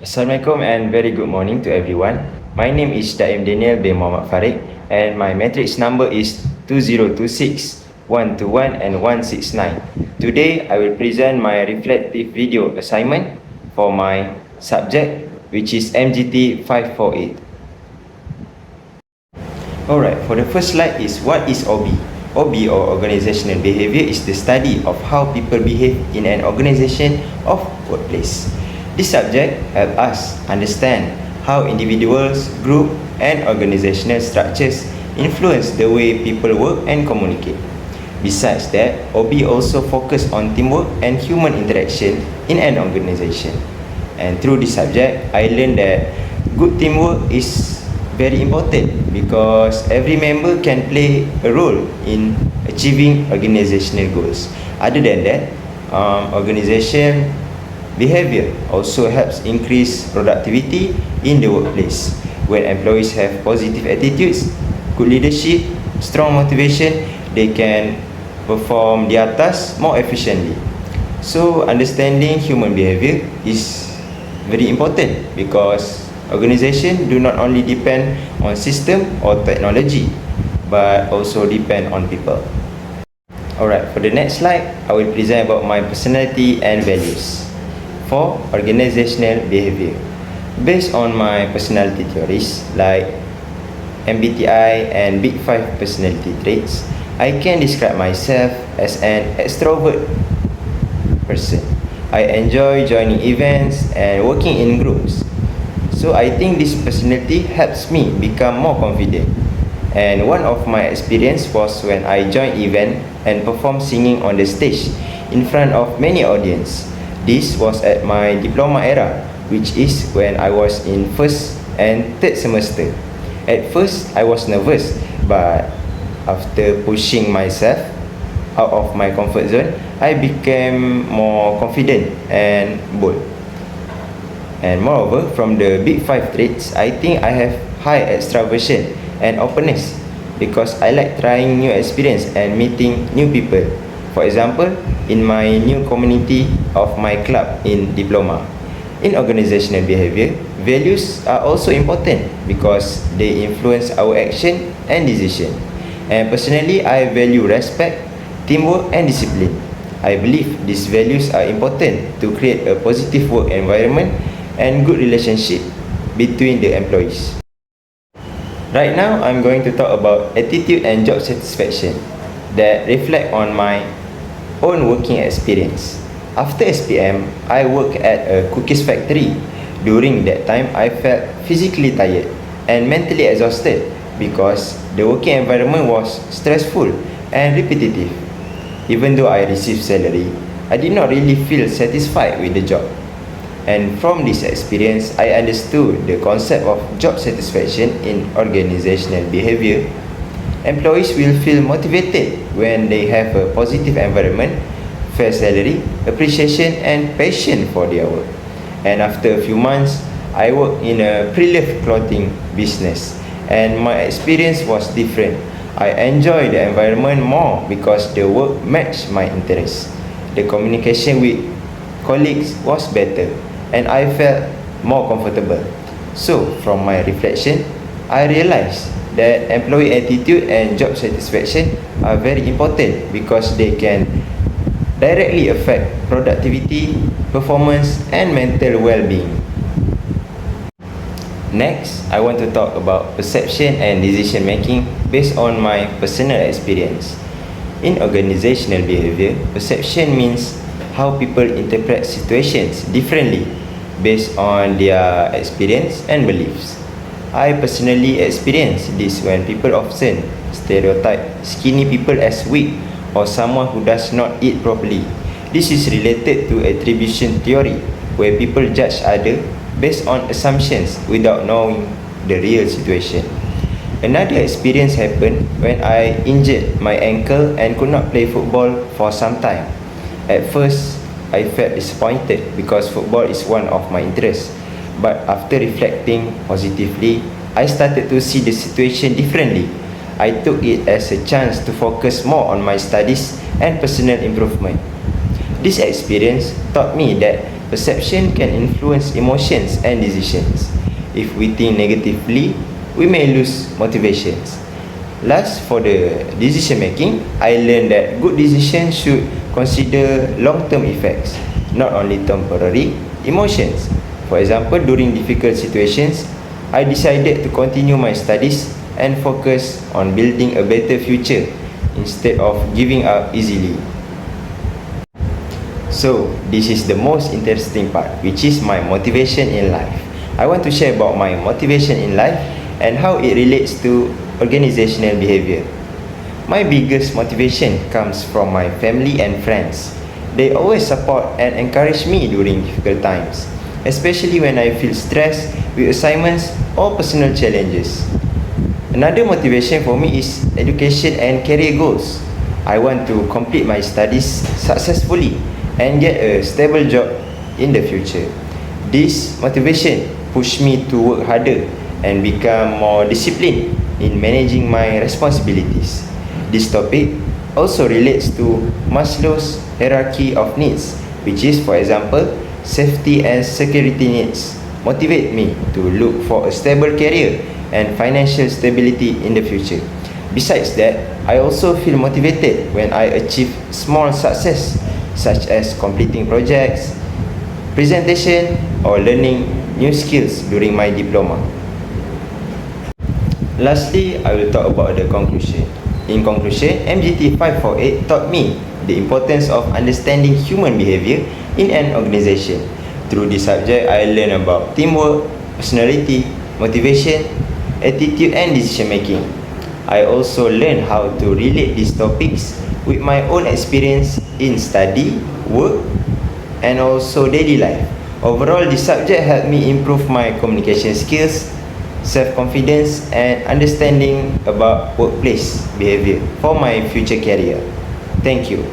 Assalamualaikum and very good morning to everyone. My name is Daim Daniel bin Muhammad Farid and my matrix number is 2026 121 and 169. Today I will present my reflective video assignment for my subject which is MGT 548. Alright, for the first slide is what is OB? OB or organizational behavior is the study of how people behave in an organization of workplace. This subject helps us understand how individuals, group and organizational structures influence the way people work and communicate. Besides that, OB also focus on teamwork and human interaction in an organization. And through this subject, I learned that good teamwork is very important because every member can play a role in achieving organizational goals. Other than that, organization behavior also helps increase productivity in the workplace. When employees have positive attitudes, good leadership, strong motivation, they can perform their tasks more efficiently. So understanding human behavior is very important because organization do not only depend on system or technology but also depend on people. Alright, for the next slide, I will present about my personality and values. For organizational behavior, based on my personality theories like MBTI and Big 5 personality traits, I can describe myself as an extrovert person. I enjoy joining events and working in groups. So I think this personality helps me become more confident. And one of my experience was when I joined event and performed singing on the stage in front of many audience. This was at my diploma era, which is when I was in first and third semester. At first, I was nervous, but after pushing myself out of my comfort zone, I became more confident and bold. And moreover, from the Big 5 traits, I think I have high extraversion and openness because I like trying new experience and meeting new people. For example, in my new community of my club in diploma. In organizational behavior, values are also important because they influence our action and decision. And personally, I value respect, teamwork and discipline. I believe these values are important to create a positive work environment and good relationship between the employees. Right now, I'm going to talk about attitude and job satisfaction that reflect on my own working experience. After SPM, I worked at a cookies factory. During that time, I felt physically tired and mentally exhausted because the working environment was stressful and repetitive. Even though I received salary, I did not really feel satisfied with the job. And from this experience, I understood the concept of job satisfaction in organizational behavior. Employees will feel motivated when they have a positive environment, fair salary, appreciation and passion for their work. And after a few months, I worked in a pre-loved clothing business and my experience was different. I enjoyed the environment more because the work matched my interests. The communication with colleagues was better and I felt more comfortable. So, from my reflection, I realized that employee attitude and job satisfaction are very important because they can directly affect productivity, performance and mental well-being. Next, I want to talk about perception and decision making based on my personal experience. In organizational behavior, perception means how people interpret situations differently based on their experience and beliefs. I personally experience this when people often stereotype skinny people as weak or someone who does not eat properly. This is related to attribution theory, where people judge others based on assumptions without knowing the real situation. Another experience happened when I injured my ankle and could not play football for some time. At first, I felt disappointed because football is one of my interests. But after reflecting positively, I started to see the situation differently. I took it as a chance to focus more on my studies and personal improvement. This experience taught me that Perception can influence emotions and decisions. If we think negatively, we may lose motivations. Last, for the decision making, I learned that good decisions should consider long-term effects, not only temporary emotions. For example, during difficult situations, I decided to continue my studies and focus on building a better future instead of giving up easily. So, this is the most interesting part, which is my motivation in life. I want to share about my motivation in life and how it relates to organizational behavior. My biggest motivation comes from my family and friends. They always support and encourage me during difficult times, especially when I feel stressed with assignments or personal challenges. Another motivation for me is education and career goals. I want to complete my studies successfully and get a stable job in the future. This motivation pushed me to work harder and become more disciplined in managing my responsibilities. This topic also relates to Maslow's hierarchy of needs, which is, for example, safety and security needs motivate me to look for a stable career and financial stability in the future. Besides that, I also feel motivated when I achieve small success, such as completing projects, presentation, or learning new skills during my diploma. Lastly, I will talk about the conclusion. In conclusion, MGT 548 taught me the importance of understanding human behavior in an organization. Through this subject, I learned about teamwork, personality, motivation, attitude, and decision making. I also learned how to relate these topics with my own experience in study, work, and also daily life. Overall, this subject helped me improve my communication skills, self-confidence, and understanding about workplace behavior for my future career. Thank you.